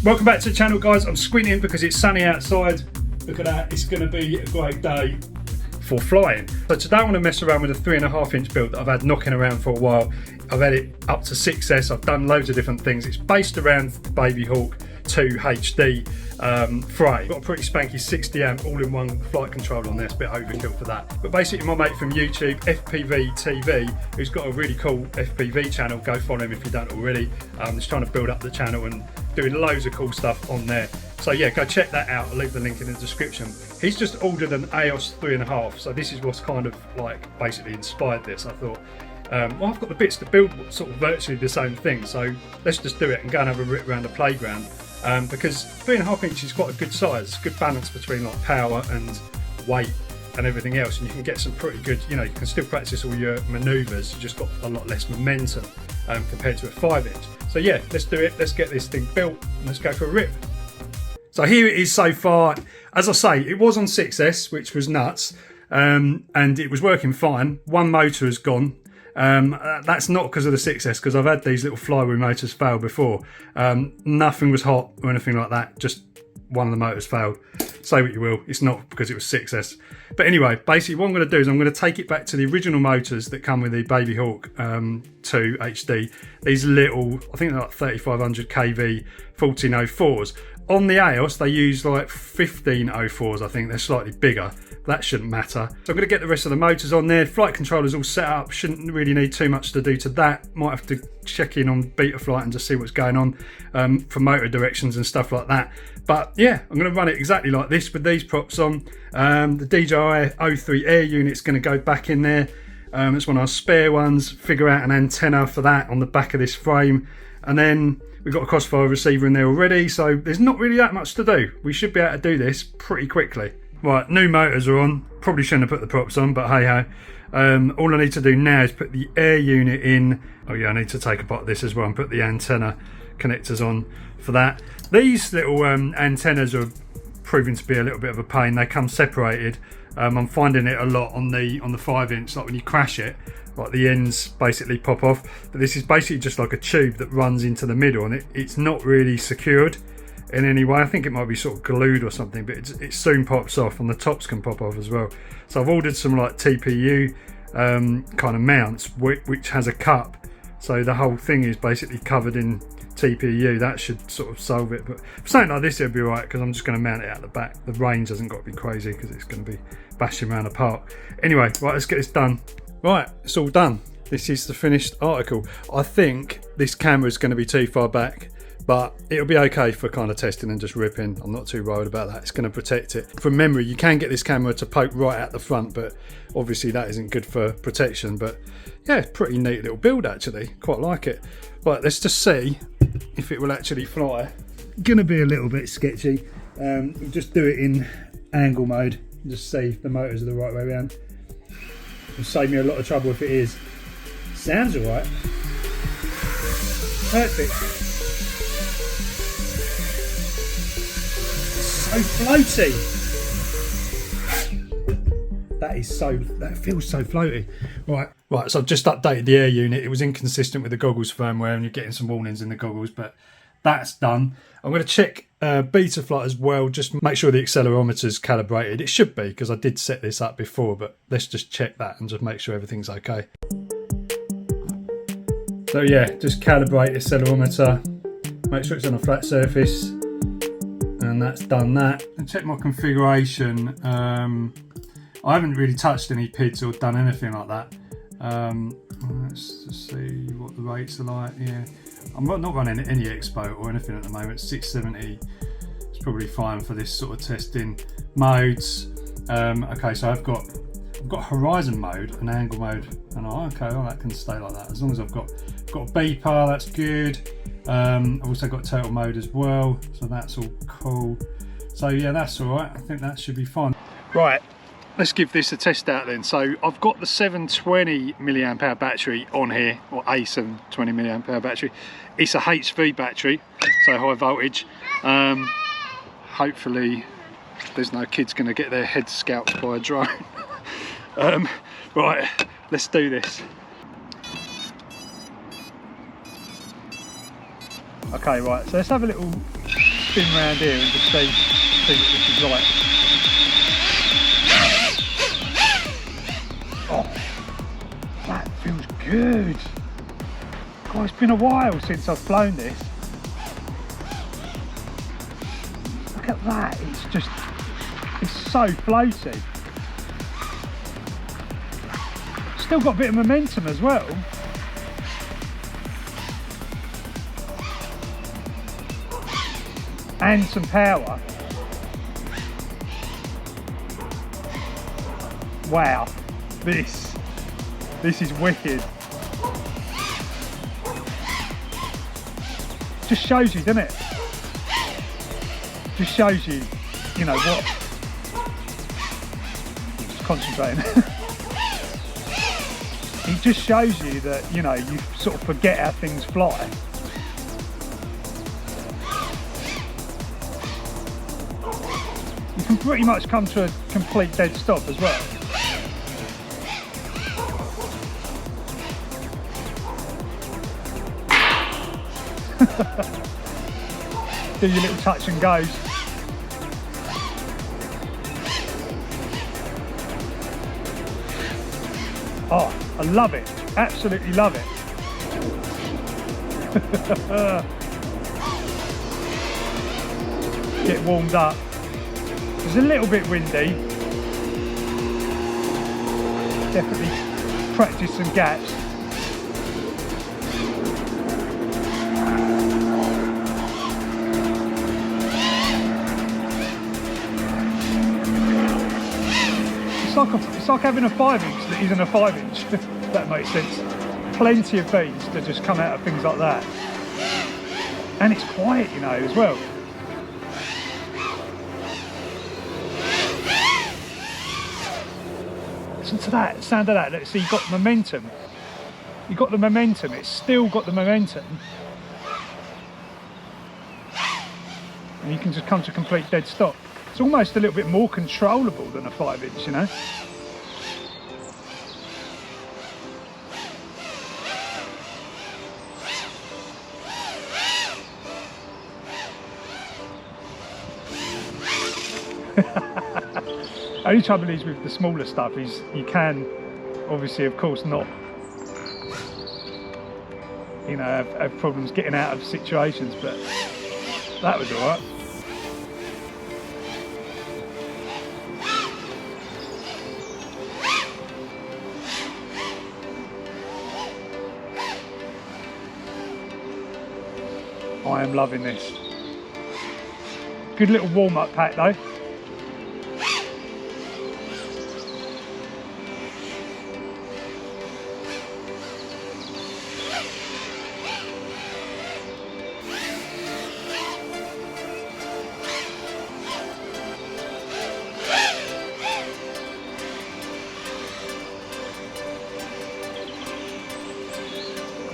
Welcome back to the channel, guys. I'm squinting because it's sunny outside. Look at that, it's going to be a great day for flying. So today I want to mess around with a 3.5-inch build that I've had knocking around for a while. I've had it up to 6S, I've done loads of different things. It's based around the Babyhawk 2 HD frame. Got a pretty spanky 60 amp all-in-one flight controller on there. It's a bit overkill for that. But basically my mate from YouTube, FPV-TV, who's got a really cool FPV channel, go follow him if you don't already. He's trying to build up the channel and doing loads of cool stuff on there. So yeah, go check that out. I'll leave the link in the description. He's just ordered an EOS 3.5, so this is what's kind of like basically inspired this. I thought, well, I've got the bits to build sort of virtually the same thing, so let's just do it and go and have a rip around the playground. Because 3.5 inches is quite a good size, good balance between like power and weight and everything else, and you can get some pretty good, you know, you can still practice all your manoeuvres. You just got a lot less momentum compared to a 5-inch. So yeah, let's do it. Let's get this thing built and let's go for a rip. So here it is so far. As I say, it was on 6S, which was nuts, and it was working fine. One motor has gone. That's not because of the 6S, because I've had these little flywheel motors fail before. Nothing was hot or anything like that, just one of the motors failed. Say what you will, it's not because it was 6S. But anyway, basically what I'm going to do is I'm going to take it back to the original motors that come with the Babyhawk 2 HD. These little, I think they're like 3500 kV 1404s. On the EOS, they use like 1504s, I think. They're slightly bigger. That shouldn't matter. So I'm going to get the rest of the motors on there. Flight controller's all set up. Shouldn't really need too much to do to that. Might have to check in on Betaflight and just see what's going on for motor directions and stuff like that. But yeah, I'm going to run it exactly like this with these props on. The DJI O3 Air unit's going to go back in there. It's one of our spare ones. Figure out an antenna for that on the back of this frame. And then we've got a crossfire receiver in there already, so there's not really that much to do. We should be able to do this pretty quickly. Right, new motors are on. Probably shouldn't have put the props on, but hey ho. All I need to do now is put the air unit in. Oh yeah, I need to take apart this as well and put the antenna connectors on for that. These little antennas are proving to be a little bit of a pain. They come separated. I'm finding it a lot on the 5-inch, like when you crash it, like the ends basically pop off. But this is basically just like a tube that runs into the middle, and it's not really secured in any way. I think it might be sort of glued or something, but it soon pops off, and the tops can pop off as well. So I've ordered some like TPU kind of mounts, which has a cup, so the whole thing is basically covered in TPU. That should sort of solve it. But for something like this, it'll be alright, because I'm just going to mount it out the back. The range hasn't got to be crazy because it's going to be bashing around apart. Anyway, right, let's get this done. Right, it's all done. This is the finished article. I think this camera is going to be too far back, but it'll be okay for kind of testing and just ripping. I'm not too worried about that. It's going to protect it. From memory, you can get this camera to poke right at the front, but obviously that isn't good for protection. But yeah, pretty neat little build actually. Quite like it. Right, let's just see if it will actually fly. Gonna be a little bit sketchy. We'll just do it in angle mode. Just see if the motors are the right way around. It'll save me a lot of trouble if it is. Sounds alright. Perfect. So floaty. That feels so floaty. Right, so I've just updated the air unit. It was inconsistent with the goggles firmware, and you're getting some warnings in the goggles, but that's done. I'm going to check Betaflight as well, just make sure the accelerometer's calibrated. It should be, because I did set this up before, but let's just check that and just make sure everything's okay. So yeah, just calibrate the accelerometer, make sure it's on a flat surface, and that's done that. And check my configuration. I haven't really touched any PIDs or done anything like that. Let's just see what the rates are like. Yeah, I'm not running any expo or anything at the moment. 670 is probably fine for this sort of testing. Modes. Okay, so I've got horizon mode and angle mode, and that can stay like that as long as I've got a beeper. That's good. I've also got turtle mode as well, so that's all cool. So yeah, that's all right. I think that should be fine. Right. Let's give this a test out then. So I've got the 720 milliamp hour battery on here, or a 720 milliamp hour battery. It's a HV battery, so high voltage. Hopefully there's no kids going to get their heads scalped by a drone. Right, let's do this. Okay, right, so let's have a little spin round here and just see what this is like. Oh, that feels good. God, it's been a while since I've flown this. Look at that, it's so floaty. Still got a bit of momentum as well. And some power. Wow, this is wicked. Just shows you, doesn't it? Just shows you, you know what. Just concentrating. It just shows you that, you know, you sort of forget how things fly. You can pretty much come to a complete dead stop as well. Do your little touch and goes. Oh, I love it. Absolutely love it. Get warmed up. It's a little bit windy. Definitely practice some gaps. It's like having a 5-inch that isn't a 5-inch, if that makes sense. Plenty of beats that just come out of things like that. And it's quiet, you know, as well. Listen to that, sound of that. Let's see, you've got momentum. You've got the momentum, it's still got the momentum. And you can just come to a complete dead stop. It's almost a little bit more controllable than a 5-inch, you know. Only trouble is with the smaller stuff is you can obviously, of course, not, you know, have problems getting out of situations, but that was all right. I am loving this. Good little warm-up pack though.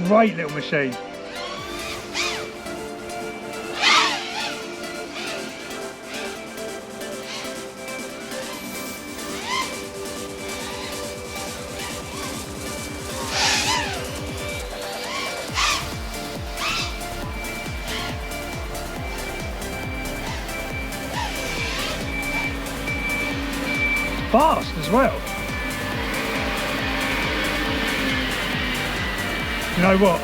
Great little machine. Fast as well. You know what?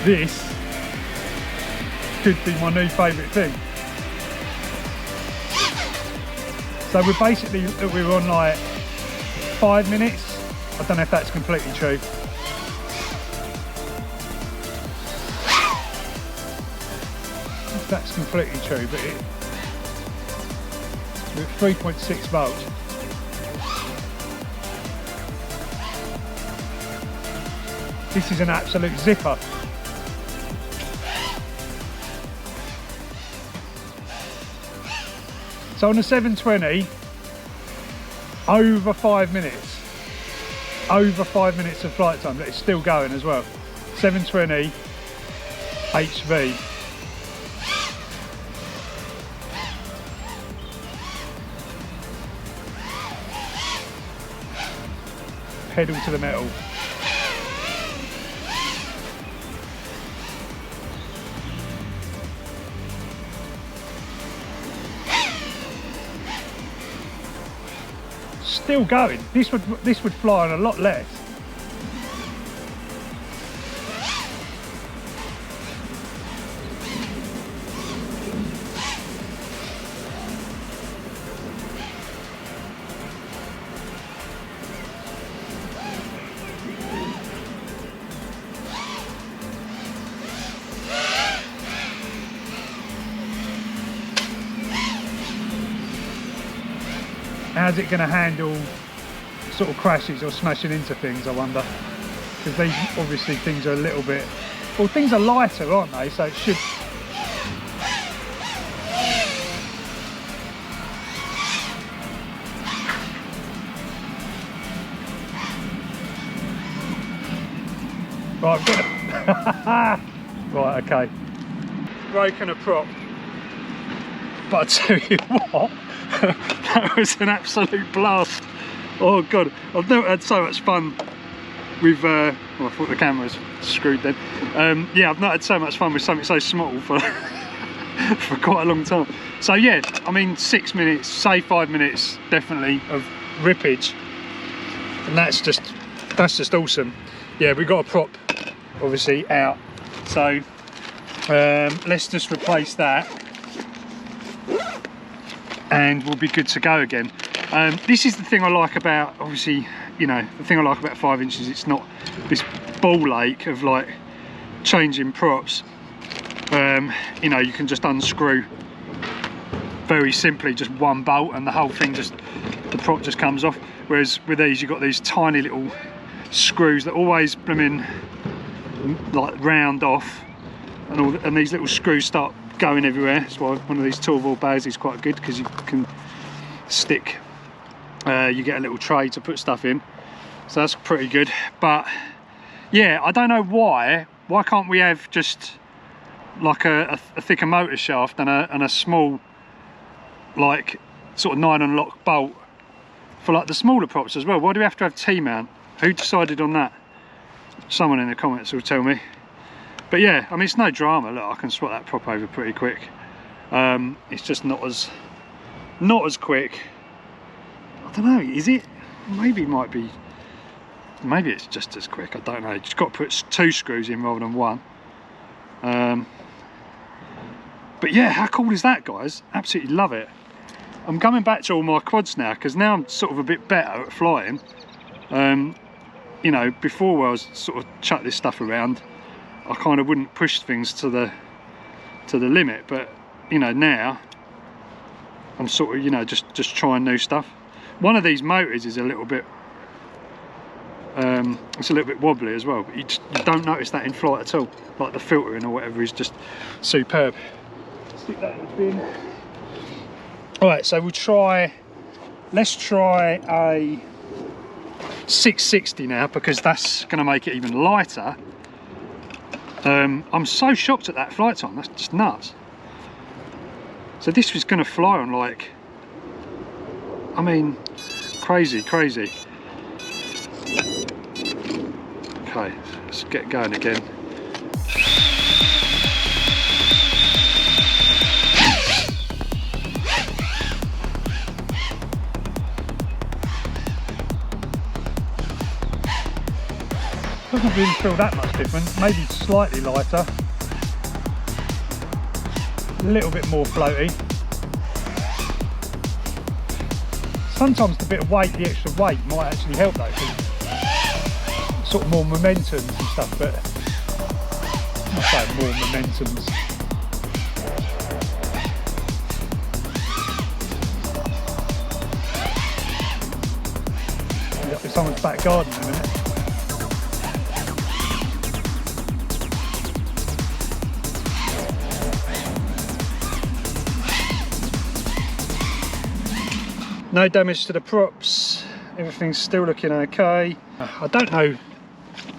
This could be my new favourite thing. So we're on like 5 minutes. I don't know if that's completely true. If that's completely true, but we're at 3.6 volts. This is an absolute zipper. So on the 720, over 5 minutes. Over 5 minutes of flight time, but it's still going as well. 720 HV. Pedal to the metal. still going. This would fly on a lot less. How's it going to handle sort of crashes or smashing into things, I wonder? Because these obviously things are a little bit, well, things are lighter, aren't they? So it should. Right, I've got right, okay. Broken a prop. But I tell you what, that was an absolute blast. Oh god, I've never had so much fun with well, I thought the camera was screwed then. Yeah, I've not had so much fun with something so small for for quite a long time. So yeah, I mean 6 minutes, say 5 minutes definitely of rippage, and that's just awesome. Yeah, we got a prop obviously out, so let's just replace that and we'll be good to go again. This is the thing I like about, obviously, you know, the thing I like about 5 inches, it's not this ball ache of like changing props. You know, you can just unscrew very simply just one bolt and the whole thing the prop just comes off. Whereas with these, you've got these tiny little screws that always blooming like round off, and these little screws start going everywhere. That's why one of these 12-volt bags is quite good, because you can stick, you get a little tray to put stuff in, so that's pretty good. But yeah, I don't know why can't we have just like a thicker motor shaft and a small like sort of nylon lock bolt for like the smaller props as well? Why do we have to have T-mount? Who decided on that? Someone in the comments will tell me. But yeah, I mean, it's no drama. Look, I can swap that prop over pretty quick. It's just not as quick. I don't know, is it? Maybe it might be, maybe it's just as quick, I don't know. You just got to put 2 screws in rather than 1. But yeah, how cool is that, guys? Absolutely love it. I'm coming back to all my quads now, because now I'm sort of a bit better at flying. You know, before I was sort of chuck this stuff around, I kind of wouldn't push things to the limit, but you know, now I'm sort of, you know, just trying new stuff. One of these motors is a little bit it's a little bit wobbly as well, but you don't notice that in flight at all. Like the filtering or whatever is just superb. Stick that in the bin. All right, so let's try a 660 now, because that's going to make it even lighter. I'm so shocked at that flight time, that's just nuts. So this was going to fly on like, I mean, crazy. Okay, let's get going again. Doesn't really feel that much different, maybe slightly lighter, a little bit more floaty. Sometimes the bit of weight, the extra weight might actually help though, because sort of more momentums and stuff, but I'm not saying more momentums. Be up in someone's back garden in a minute. No damage to the props, everything's still looking okay. I don't know,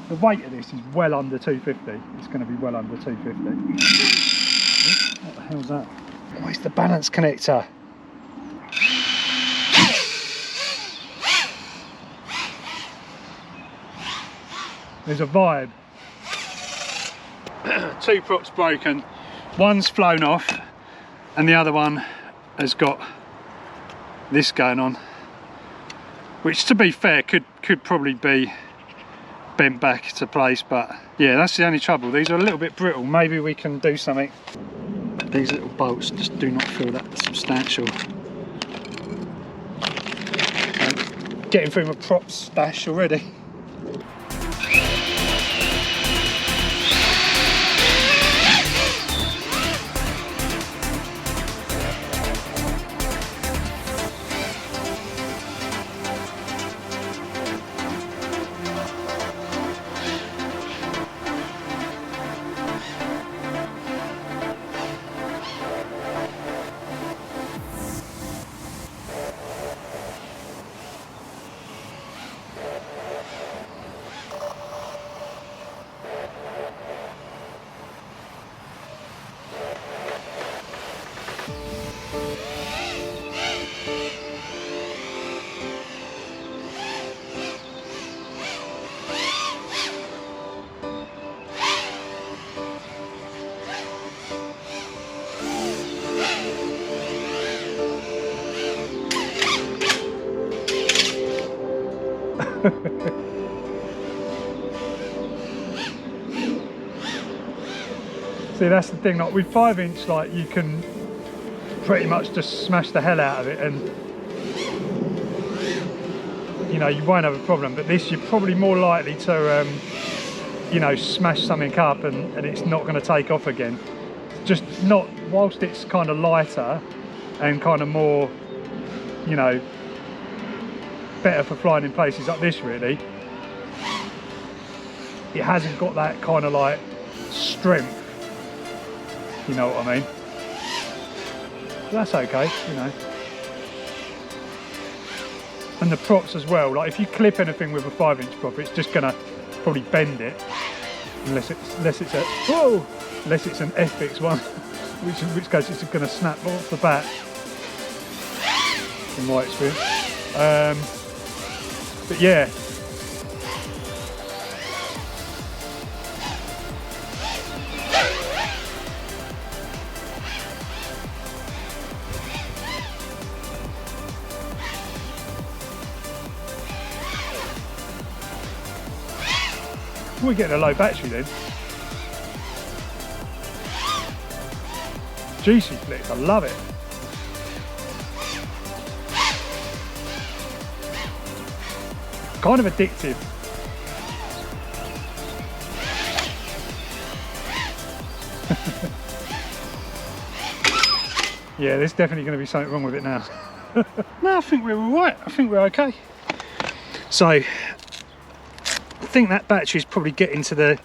the weight of this is well under 250. It's going to be well under 250. What the hell's that? Where's the balance connector? There's a vibe. 2 props broken. One's flown off and the other one has got this going on. which to be fair could probably be bent back to place, but yeah, that's the only trouble. These are a little bit brittle. Maybe we can do something. These little bolts just do not feel that substantial. Getting through my prop stash already. See, that's the thing, like with 5-inch, like you can pretty much just smash the hell out of it and you know, you won't have a problem. But this, you're probably more likely to you know, smash something up and it's not going to take off again. Just not, whilst it's kind of lighter and kind of more, you know, better for flying in places like this, really, it hasn't got that kind of like strength, you know what I mean. But that's okay, you know. And the props as well, like if you clip anything with a 5-inch prop, it's just gonna probably bend it, unless it's an FX one, in which case it's gonna snap off the bat, in my experience. But yeah. We're getting a low battery then. Juicy flicks, I love it. Kind of addictive. Yeah, there's definitely going to be something wrong with it now. No, I think we're all right. I think we're okay. So, I think that battery's probably getting to the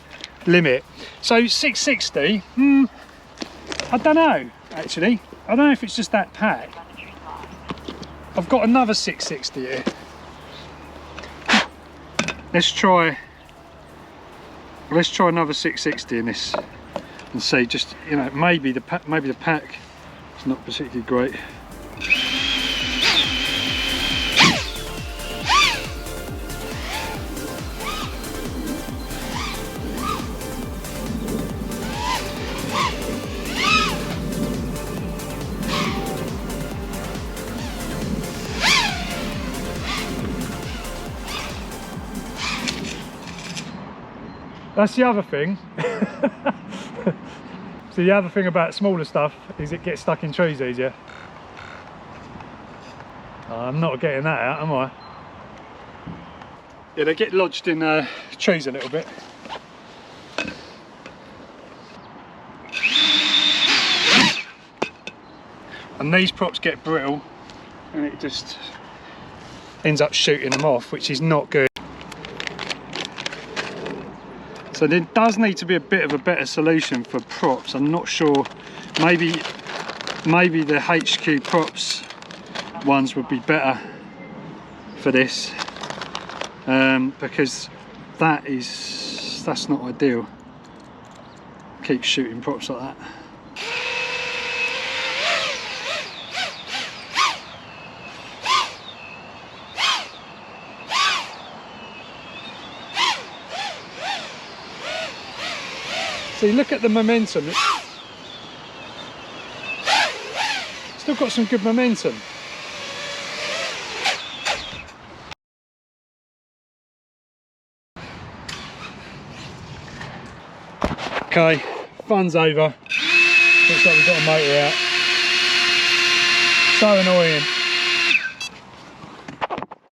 limit. So 660, I don't know, actually. I don't know if it's just that pack. I've got another 660 here. Let's try another 660 in this and see, just, you know, maybe the pack is not particularly great. That's the other thing. So the other thing about smaller stuff is it gets stuck in trees easier. I'm not getting that out, am I? Yeah, they get lodged in trees a little bit. And these props get brittle and it just ends up shooting them off, which is not good. So there does need to be a bit of a better solution for props. I'm not sure, maybe the HQ props ones would be better for this, because that's not ideal. Keep shooting props like that. See, look at the momentum. Still got some good momentum. Okay, fun's over. Looks like we've got a motor out. So annoying.